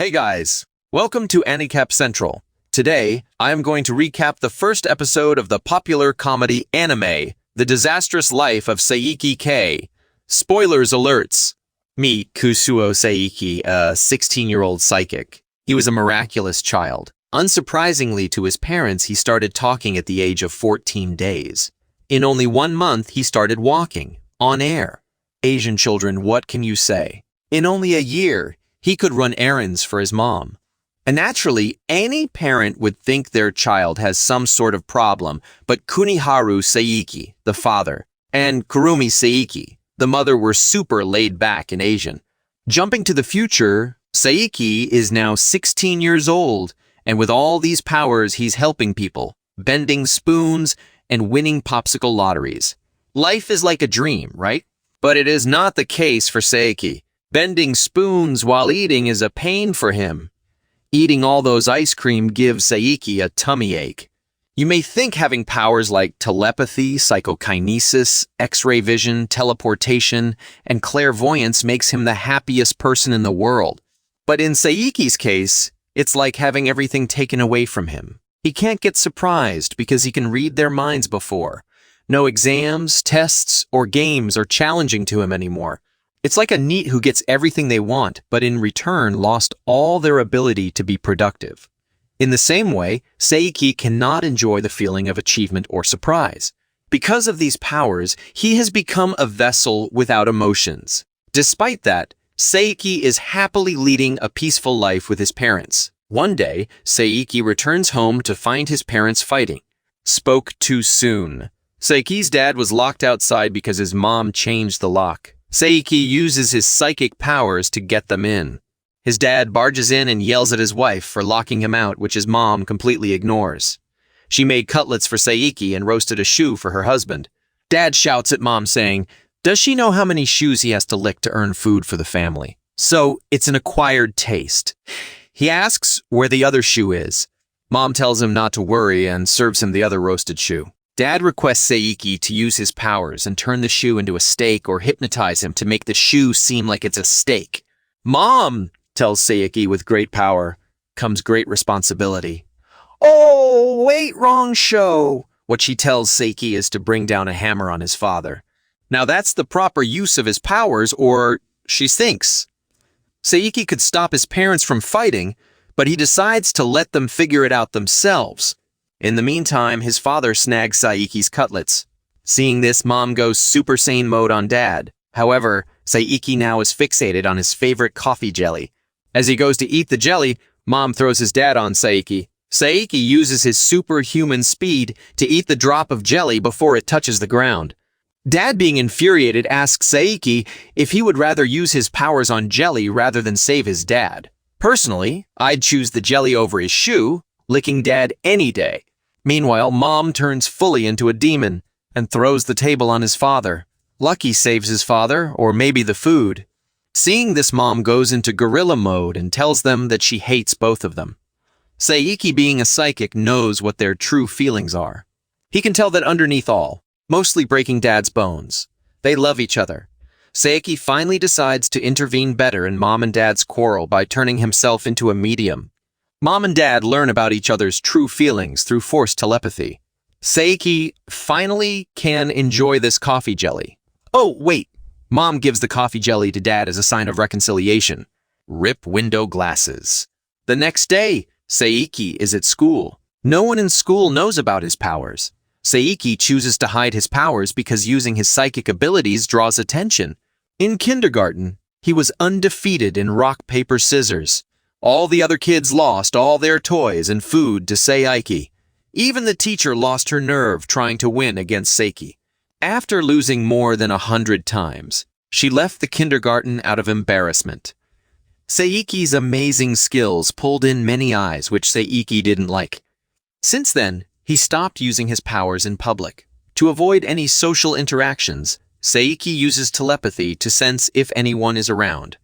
Hey guys, welcome to Anicap Central. Today, I am going to recap the first episode of the popular comedy anime, The Disastrous Life of Saiki K. Spoilers alerts. Meet Kusuo Saiki, a 16-year-old psychic. He was a miraculous child. Unsurprisingly to his parents, he started talking at the age of 14 days. In only 1 month, he started walking, on air. Asian children, what can you say? In only a year, he could run errands for his mom. And naturally, any parent would think their child has some sort of problem, but Kuniharu Saiki, the father, and Kurumi Saiki, the mother, were super laid back and Asian. Jumping to the future, Saiki is now 16 years old, and with all these powers, he's helping people, bending spoons, and winning popsicle lotteries. Life is like a dream, right? But it is not the case for Saiki. Bending spoons while eating is a pain for him. Eating all those ice cream gives Saiki a tummy ache. You may think having powers like telepathy, psychokinesis, X-ray vision, teleportation, and clairvoyance makes him the happiest person in the world. But in Saiki's case, it's like having everything taken away from him. He can't get surprised because he can read their minds before. No exams, tests, or games are challenging to him anymore. It's like a NEET who gets everything they want, but in return lost all their ability to be productive. In the same way, Saiki cannot enjoy the feeling of achievement or surprise. Because of these powers, he has become a vessel without emotions. Despite that, Saiki is happily leading a peaceful life with his parents. One day, Saiki returns home to find his parents fighting. Spoke too soon. Saiki's dad was locked outside because his mom changed the lock. Saiki uses his psychic powers to get them in. His dad barges in and yells at his wife for locking him out, which his mom completely ignores. She made cutlets for Saiki and roasted a shoe for her husband. Dad shouts at mom saying, does she know how many shoes he has to lick to earn food for the family? So it's an acquired taste. He asks where the other shoe is. Mom tells him not to worry and serves him the other roasted shoe. Dad requests Saiki to use his powers and turn the shoe into a steak or hypnotize him to make the shoe seem like it's a steak. Mom, tells Saiki, with great power comes great responsibility. Oh, wait, wrong show. What she tells Saiki is to bring down a hammer on his father. Now that's the proper use of his powers, or she thinks. Saiki could stop his parents from fighting, but he decides to let them figure it out themselves. In the meantime, his father snags Saiki's cutlets. Seeing this, Mom goes Super Saiyan mode on Dad. However, Saiki now is fixated on his favorite coffee jelly. As he goes to eat the jelly, Mom throws his dad on Saiki. Saiki uses his superhuman speed to eat the drop of jelly before it touches the ground. Dad, being infuriated, asks Saiki if he would rather use his powers on jelly rather than save his dad. Personally, I'd choose the jelly over his shoe, licking Dad any day. Meanwhile, Mom turns fully into a demon and throws the table on his father. Lucky saves his father, or maybe the food. Seeing this, Mom goes into gorilla mode and tells them that she hates both of them. Saiki, being a psychic, knows what their true feelings are. He can tell that underneath all, mostly breaking Dad's bones, they love each other. Saiki finally decides to intervene better in Mom and Dad's quarrel by turning himself into a medium. Mom and Dad learn about each other's true feelings through forced telepathy. Saiki finally can enjoy this coffee jelly. Oh, wait. Mom gives the coffee jelly to Dad as a sign of reconciliation. Rip window glasses. The next day, Saiki is at school. No one in school knows about his powers. Saiki chooses to hide his powers because using his psychic abilities draws attention. In kindergarten, he was undefeated in rock, paper, scissors. All the other kids lost all their toys and food to Saiki. Even the teacher lost her nerve trying to win against Saiki. After losing more than 100 times, she left the kindergarten out of embarrassment. Saiki's amazing skills pulled in many eyes, which Saiki didn't like. Since then, he stopped using his powers in public. To avoid any social interactions, Saiki uses telepathy to sense if anyone is around.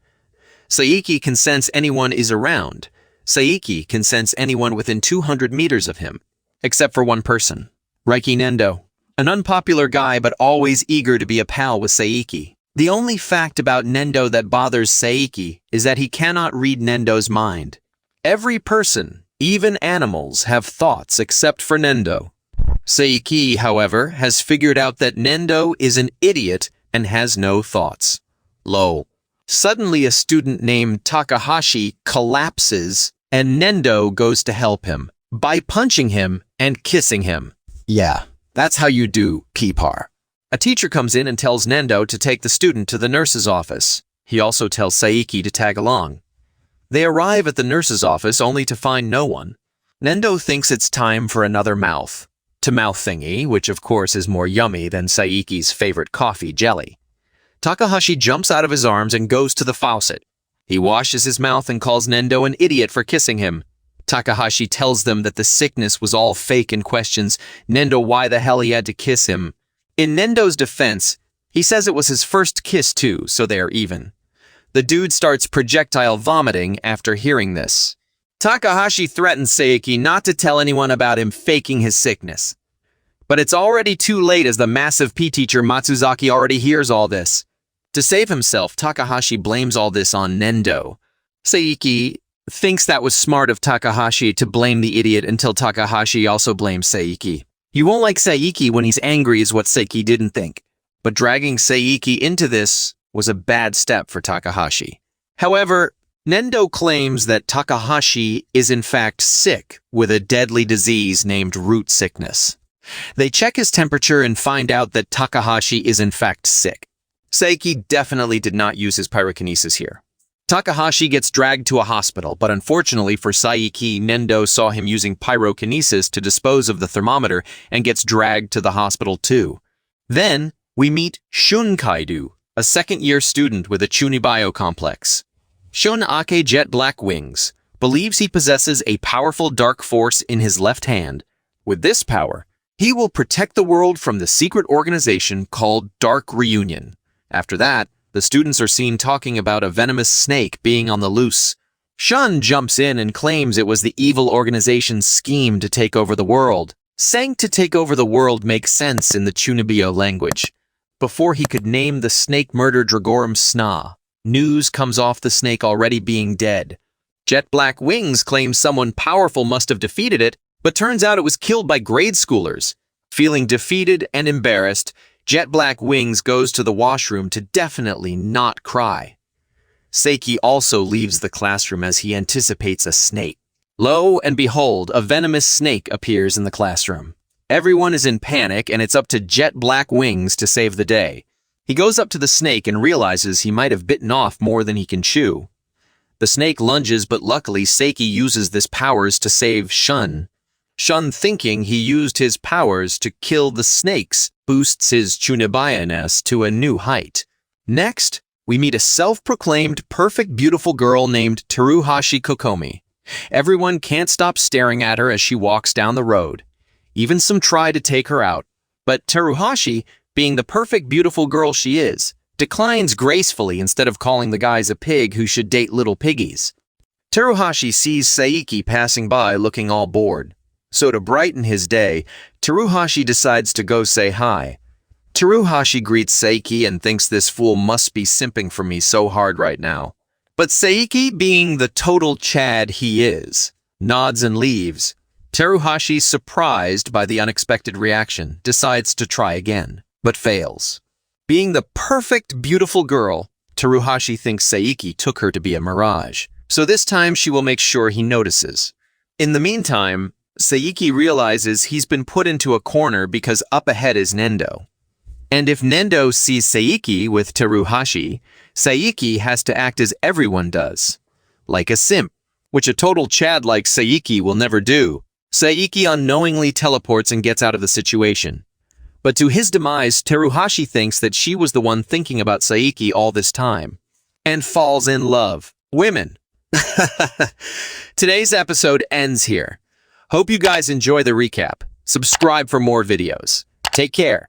Saiki can sense anyone is around. Saiki can sense anyone within 200 meters of him, except for one person, Reiki Nendo, an unpopular guy but always eager to be a pal with Saiki. The only fact about Nendo that bothers Saiki is that he cannot read Nendo's mind. Every person, even animals, have thoughts except for Nendo. Saiki, however, has figured out that Nendo is an idiot and has no thoughts. Lol. Suddenly a student named Takahashi collapses and Nendo goes to help him by punching him and kissing him. Yeah, that's how you do, Keepar. A teacher comes in and tells Nendo to take the student to the nurse's office. He also tells Saiki to tag along. They arrive at the nurse's office only to find no one. Nendo thinks it's time for another mouth-to-mouth thingy, which of course is more yummy than Saiki's favorite coffee jelly. Takahashi jumps out of his arms and goes to the faucet. He washes his mouth and calls Nendo an idiot for kissing him. Takahashi tells them that the sickness was all fake and questions Nendo why the hell he had to kiss him. In Nendo's defense, he says it was his first kiss too, so they're even. The dude starts projectile vomiting after hearing this. Takahashi threatens Saiki not to tell anyone about him faking his sickness. But it's already too late as the massive P teacher Matsuzaki already hears all this. To save himself, Takahashi blames all this on Nendo. Saiki thinks that was smart of Takahashi to blame the idiot until Takahashi also blames Saiki. You won't like Saiki when he's angry is what Saiki didn't think. But dragging Saiki into this was a bad step for Takahashi. However, Nendo claims that Takahashi is in fact sick with a deadly disease named root sickness. They check his temperature and find out that Takahashi is in fact sick. Saiki definitely did not use his pyrokinesis here. Takahashi gets dragged to a hospital, but unfortunately for Saiki, Nendo saw him using pyrokinesis to dispose of the thermometer and gets dragged to the hospital too. Then, we meet Shunkaidu, a second-year student with a Chunibyo complex. Shun-Ake Jet Black Wings believes he possesses a powerful dark force in his left hand. With this power, he will protect the world from the secret organization called Dark Reunion. After that, the students are seen talking about a venomous snake being on the loose. Shun jumps in and claims it was the evil organization's scheme to take over the world. Saying to take over the world makes sense in the Chunibyo language. Before he could name the snake murder Dragorum Sna, news comes off the snake already being dead. Jet Black Wings claims someone powerful must have defeated it, but turns out it was killed by grade schoolers. Feeling defeated and embarrassed, Jet Black Wings goes to the washroom to definitely not cry. Saiki also leaves the classroom as he anticipates a snake. Lo and behold, a venomous snake appears in the classroom. Everyone is in panic and it's up to Jet Black Wings to save the day. He goes up to the snake and realizes he might have bitten off more than he can chew. The snake lunges, but luckily Saiki uses this powers to save Shun. Shun, thinking he used his powers to kill the snakes, boosts his Chunibyo-ness to a new height. Next, we meet a self-proclaimed perfect beautiful girl named Teruhashi Kokomi. Everyone can't stop staring at her as she walks down the road. Even some try to take her out. But Teruhashi, being the perfect beautiful girl she is, declines gracefully instead of calling the guys a pig who should date little piggies. Teruhashi sees Saiki passing by looking all bored. So to brighten his day, Teruhashi decides to go say hi. Teruhashi greets Saiki and thinks this fool must be simping for me so hard right now. But Saiki, being the total Chad he is, nods and leaves. Teruhashi, surprised by the unexpected reaction, decides to try again, but fails. Being the perfect beautiful girl, Teruhashi thinks Saiki took her to be a mirage, so this time she will make sure he notices. In the meantime, Saiki realizes he's been put into a corner because up ahead is Nendo. And if Nendo sees Saiki with Teruhashi, Saiki has to act as everyone does. Like a simp, which a total Chad like Saiki will never do. Saiki unknowingly teleports and gets out of the situation. But to his demise, Teruhashi thinks that she was the one thinking about Saiki all this time. And falls in love. Women. Today's episode ends here. Hope you guys enjoy the recap. Subscribe for more videos. Take care.